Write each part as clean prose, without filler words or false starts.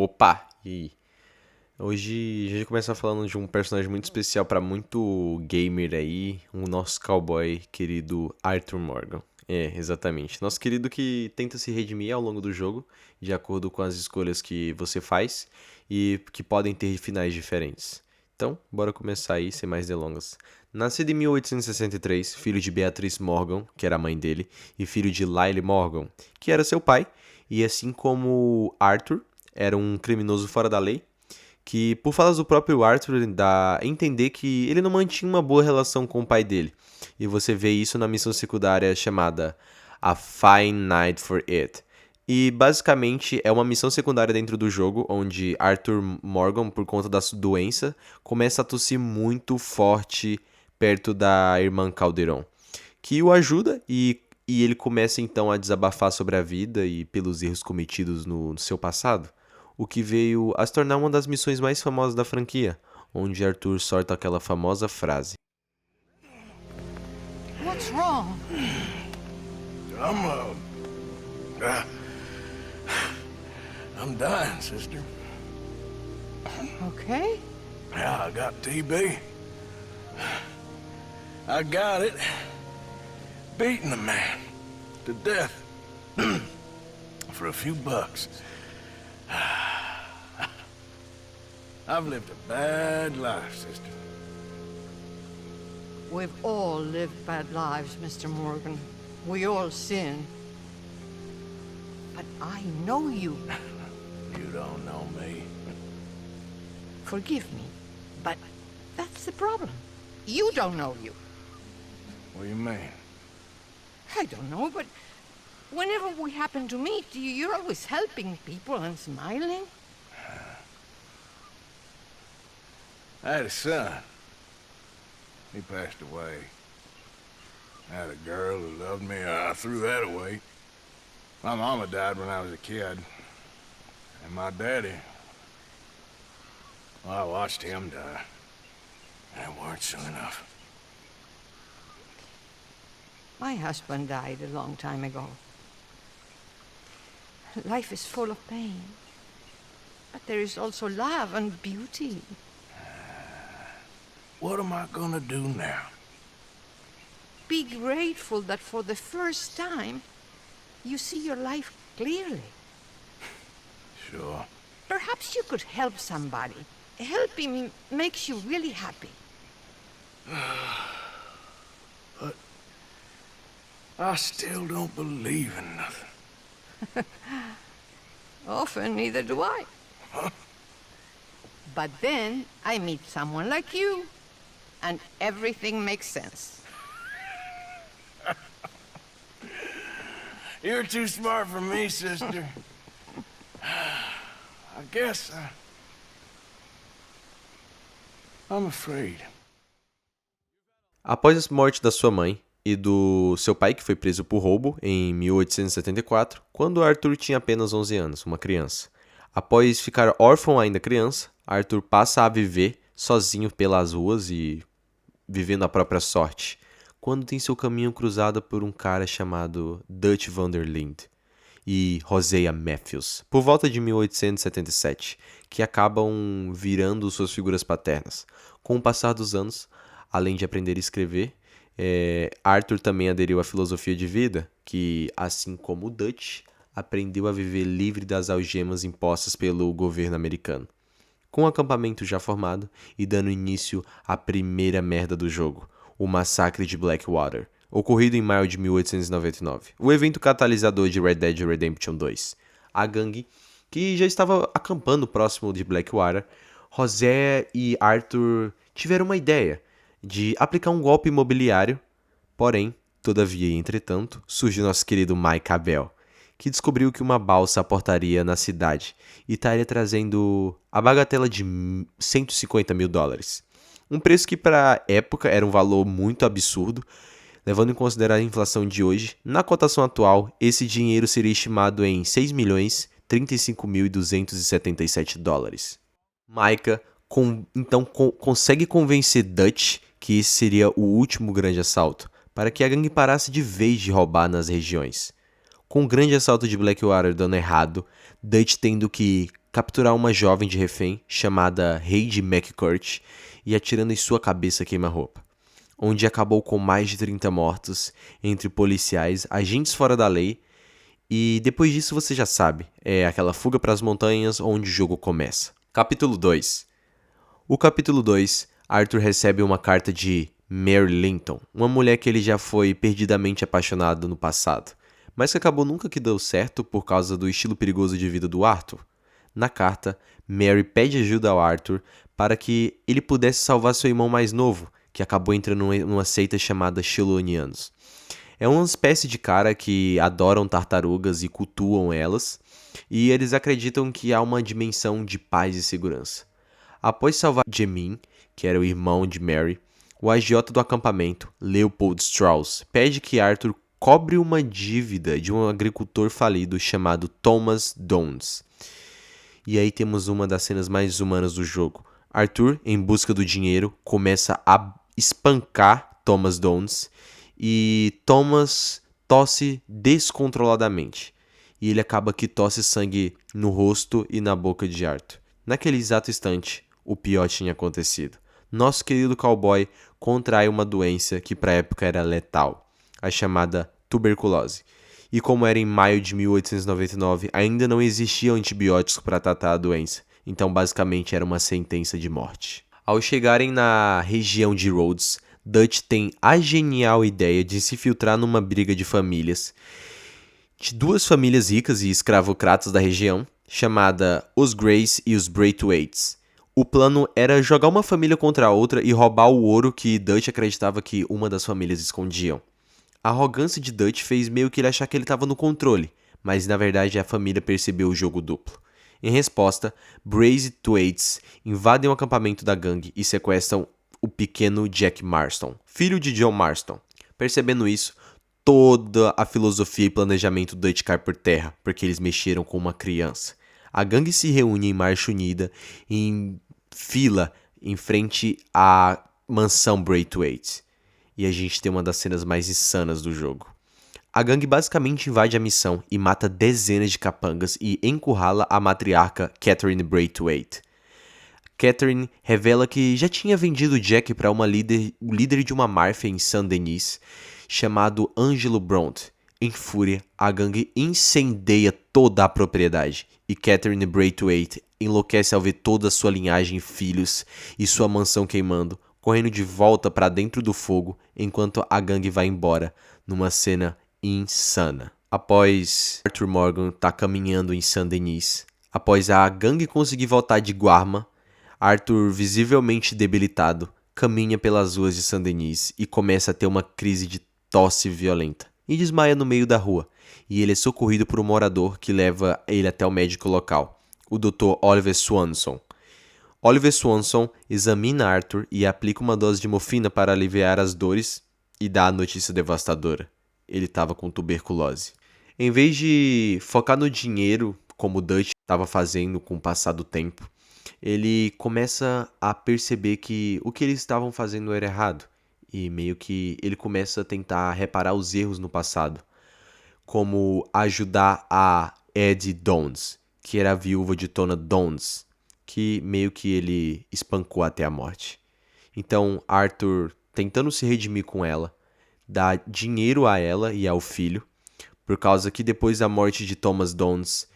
Opa! E aí? Hoje a gente vai começar falando de um personagem muito especial para muito gamer aí, o nosso cowboy querido Arthur Morgan. É, exatamente. Nosso querido que tenta se redimir ao longo do jogo, de acordo com as escolhas que você faz e que podem ter finais diferentes. Então, bora começar aí, sem mais delongas. Nascido em 1863, filho de Beatrice Morgan, que era a mãe dele, e filho de Lyle Morgan, que era seu pai, e assim como Arthur, era um criminoso fora da lei, que, por falas do próprio Arthur, dá a entender que ele não mantinha uma boa relação com o pai dele. E você vê isso na missão secundária chamada A Fine Night for It. E basicamente é uma missão secundária dentro do jogo, onde Arthur Morgan, por conta da sua doença, começa a tossir muito forte perto da irmã Calderon, que o ajuda e ele começa então a desabafar sobre a vida e pelos erros cometidos no seu passado, o que veio a se tornar uma das missões mais famosas da franquia, onde Arthur solta aquela famosa frase. What's wrong? I'm, uh, I'm dying, sister. Okay. Yeah, I got TB. I got it. Beating a man to death for a few bucks. I've lived a bad life, sister. We've all lived bad lives, Mr. Morgan. We all sin. But I know you. You don't know me. Forgive me, but that's the problem. You don't know you. What do you mean? I don't know, but whenever we happen to meet, you're always helping people and smiling. I had a son. He passed away. I had a girl who loved me. I threw that away. My mama died when I was a kid. And my daddy, well, I watched him die. And it weren't soon enough. My husband died a long time ago. Life is full of pain. But there is also love and beauty. What am I gonna do now? Be grateful that for the first time, you see your life clearly. Sure. Perhaps you could help somebody. Helping makes you really happy. But I still don't believe in nothing. Often, neither do I. But then I meet someone like you, and everything makes sense. You're too smart for me, sister. I guess I'm afraid. Após a morte da sua mãe e do seu pai, que foi preso por roubo em 1874, quando Arthur tinha apenas 11 anos, uma criança. Após ficar órfão ainda criança, Arthur passa a viver sozinho pelas ruas e vivendo a própria sorte, quando tem seu caminho cruzado por um cara chamado Dutch van der Linde e Hosea Matthews, por volta de 1877, que acabam virando suas figuras paternas. Com o passar dos anos, além de aprender a escrever, Arthur também aderiu à filosofia de vida, que, assim como o Dutch, aprendeu a viver livre das algemas impostas pelo governo americano. Com o acampamento já formado e dando início à primeira merda do jogo, o massacre de Blackwater, ocorrido em maio de 1899, o evento catalisador de Red Dead Redemption 2. A gangue, que já estava acampando próximo de Blackwater, José e Arthur tiveram uma ideia de aplicar um golpe imobiliário, porém, todavia e entretanto, surge nosso querido Mike Abel, que descobriu que uma balsa aportaria na cidade e estaria trazendo a bagatela de $150 mil. Um preço que para a época era um valor muito absurdo, levando em consideração a inflação de hoje. Na cotação atual, esse dinheiro seria estimado em $6.035.277. Micah então consegue convencer Dutch que esse seria o último grande assalto, para que a gangue parasse de vez de roubar nas regiões. Com o grande assalto de Blackwater dando errado, Dutch tendo que capturar uma jovem de refém chamada Heidi McCourt e atirando em sua cabeça queima-roupa, onde acabou com mais de 30 mortos entre policiais, agentes fora da lei, e depois disso você já sabe, é aquela fuga para as montanhas onde o jogo começa. Capítulo 2. O capítulo 2, Arthur recebe uma carta de Mary Linton, uma mulher que ele já foi perdidamente apaixonado no passado, mas que acabou nunca que deu certo por causa do estilo perigoso de vida do Arthur. Na carta, Mary pede ajuda ao Arthur para que ele pudesse salvar seu irmão mais novo, que acabou entrando numa seita chamada Chelonianos. É uma espécie de cara que adoram tartarugas e cultuam elas, e eles acreditam que há uma dimensão de paz e segurança. Após salvar Jemin, que era o irmão de Mary, o agiota do acampamento, Leopold Strauss, pede que Arthur cobre uma dívida de um agricultor falido chamado Thomas Downes. E aí temos uma das cenas mais humanas do jogo. Arthur, em busca do dinheiro, começa a espancar Thomas Downes e Thomas tosse descontroladamente. E ele acaba que tosse sangue no rosto e na boca de Arthur. Naquele exato instante, o pior tinha acontecido. Nosso querido cowboy contrai uma doença que para a época era letal, a chamada tuberculose. E como era em maio de 1899, ainda não existiam antibióticos para tratar a doença, então basicamente era uma sentença de morte. Ao chegarem na região de Rhodes, Dutch tem a genial ideia de se filtrar numa briga de famílias, de duas famílias ricas e escravocratas da região, chamada os Greys e os Braithwaites. O plano era jogar uma família contra a outra e roubar o ouro que Dutch acreditava que uma das famílias escondiam. A arrogância de Dutch fez meio que ele achar que ele estava no controle, mas na verdade a família percebeu o jogo duplo. Em resposta, Braithwaites invadem o acampamento da gangue e sequestram o pequeno Jack Marston, filho de John Marston. Percebendo isso, toda a filosofia e planejamento do Dutch cai por terra, porque eles mexeram com uma criança. A gangue se reúne em marcha unida, em fila, em frente à mansão Braithwaite. E a gente tem uma das cenas mais insanas do jogo. A gangue basicamente invade a missão e mata dezenas de capangas e encurrala a matriarca Catherine Braithwaite. Catherine revela que já tinha vendido Jack para o líder de uma máfia em Saint-Denis, chamado Angelo Bronte. Em fúria, a gangue incendeia toda a propriedade e Catherine Braithwaite enlouquece ao ver toda a sua linhagem e filhos e sua mansão queimando, correndo de volta para dentro do fogo enquanto a gangue vai embora, numa cena insana. Após Arthur Morgan estar caminhando em Saint-Denis, após a gangue conseguir voltar de Guarma, Arthur, visivelmente debilitado, caminha pelas ruas de Saint-Denis e começa a ter uma crise de tosse violenta e desmaia no meio da rua, e ele é socorrido por um morador que leva ele até o médico local, o Dr. Oliver Swanson. Oliver Swanson examina Arthur e aplica uma dose de morfina para aliviar as dores e dá a notícia devastadora. Ele estava com tuberculose. Em vez de focar no dinheiro, como o Dutch estava fazendo com o passar do tempo, ele começa a perceber que o que eles estavam fazendo era errado. E meio que ele começa a tentar reparar os erros no passado. Como ajudar a Eddie Downes, que era a viúva de Tona Downes, que meio que ele espancou até a morte. Então Arthur, tentando se redimir com ela, dá dinheiro a ela e ao filho, por causa que depois da morte de Thomas Downes,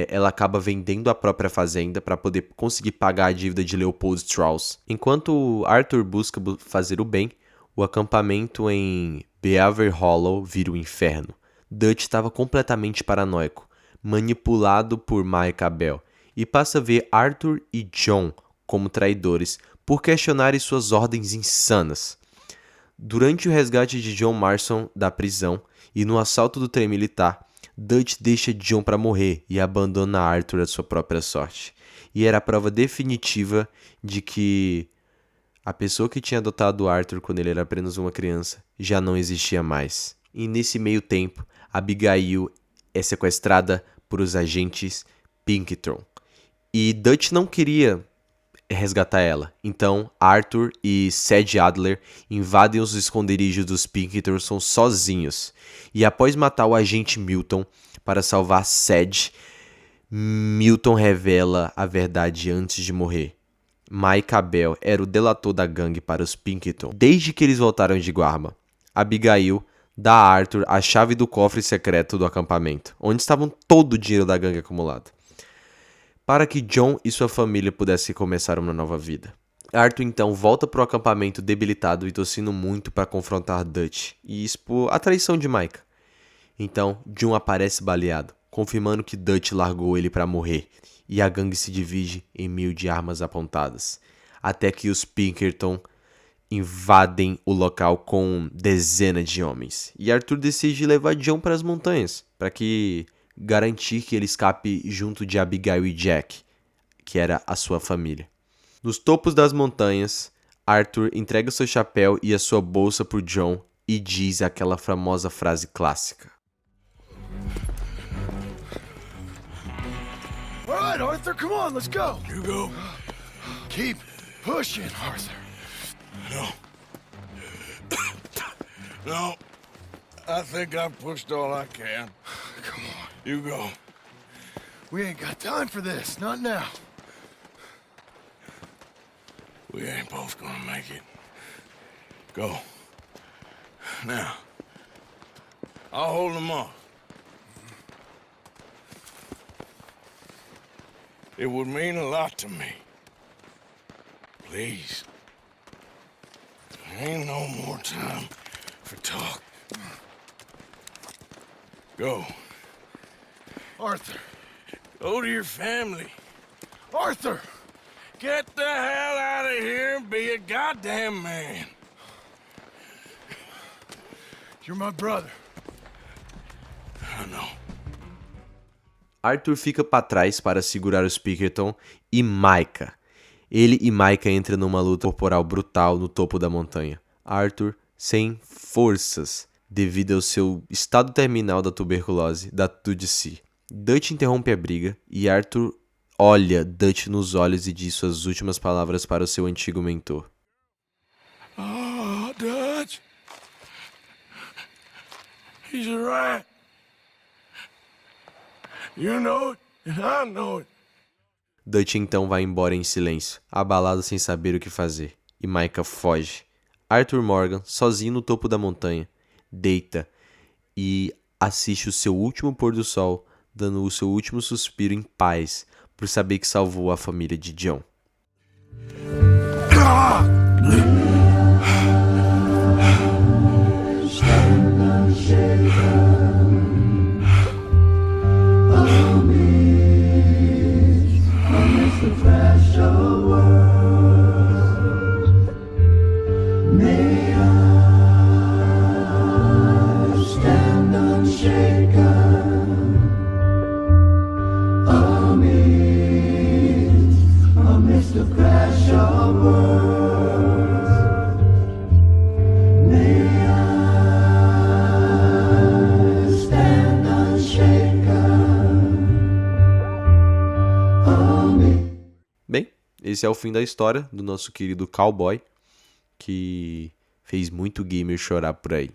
ela acaba vendendo a própria fazenda para poder conseguir pagar a dívida de Leopold Strauss. Enquanto Arthur busca fazer o bem, o acampamento em Beaver Hollow vira o inferno. Dutch estava completamente paranoico, manipulado por Micah Bell, e passa a ver Arthur e John como traidores por questionarem suas ordens insanas. Durante o resgate de John Marston da prisão e no assalto do trem militar, Dutch deixa John para morrer e abandona Arthur à sua própria sorte. E era a prova definitiva de que a pessoa que tinha adotado Arthur quando ele era apenas uma criança já não existia mais. E nesse meio tempo, Abigail é sequestrada por os agentes Pinkerton. E Dutch não queria resgatar ela. Então, Arthur e Sed Adler invadem os esconderijos dos Pinkerton sozinhos. E após matar o agente Milton para salvar Sed, Milton revela a verdade antes de morrer. Micah Bell era o delator da gangue para os Pinkerton desde que eles voltaram de Guarma. Abigail dá a Arthur a chave do cofre secreto do acampamento, onde estavam todo o dinheiro da gangue acumulado, para que John e sua família pudessem começar uma nova vida. Arthur então volta para o acampamento debilitado e torcendo muito para confrontar Dutch e expor a traição de Micah. Então, John aparece baleado, confirmando que Dutch largou ele para morrer, e a gangue se divide em 1000 de armas apontadas, até que os Pinkerton invadem o local com dezenas de homens. E Arthur decide levar John para as montanhas, para garantir que ele escape junto de Abigail e Jack, que era a sua família. Nos topos das montanhas, Arthur entrega seu chapéu e a sua bolsa por John e diz aquela famosa frase clássica. All right, Arthur, come on, let's go. You go. Keep pushing, Arthur. No, I think I've pushed all I can. Come on. You go. We ain't got time for this, not now. We ain't both gonna make it. Go. Now, I'll hold them off. It would mean a lot to me. Please. There ain't no more time for talk. Go. Arthur. Go to your family. Arthur! Get the hell out of here and be a goddamn man. You're my brother. I know. Arthur fica para trás para segurar os Pinkerton e Micah. Ele e Micah entram numa luta corporal brutal no topo da montanha. Arthur sem forças devido ao seu estado terminal da tuberculose, dá tudo de si. Dutch interrompe a briga e Arthur olha Dutch nos olhos e diz suas últimas palavras para o seu antigo mentor. Oh, Dutch. He's a rat. You know it, and I know it. Dutch então vai embora em silêncio, abalado sem saber o que fazer, e Micah foge. Arthur Morgan, sozinho no topo da montanha, deita e assiste o seu último pôr do sol, dando o seu último suspiro em paz, por saber que salvou a família de John. Bem, esse é o fim da história do nosso querido cowboy, que fez muito gamer chorar por aí.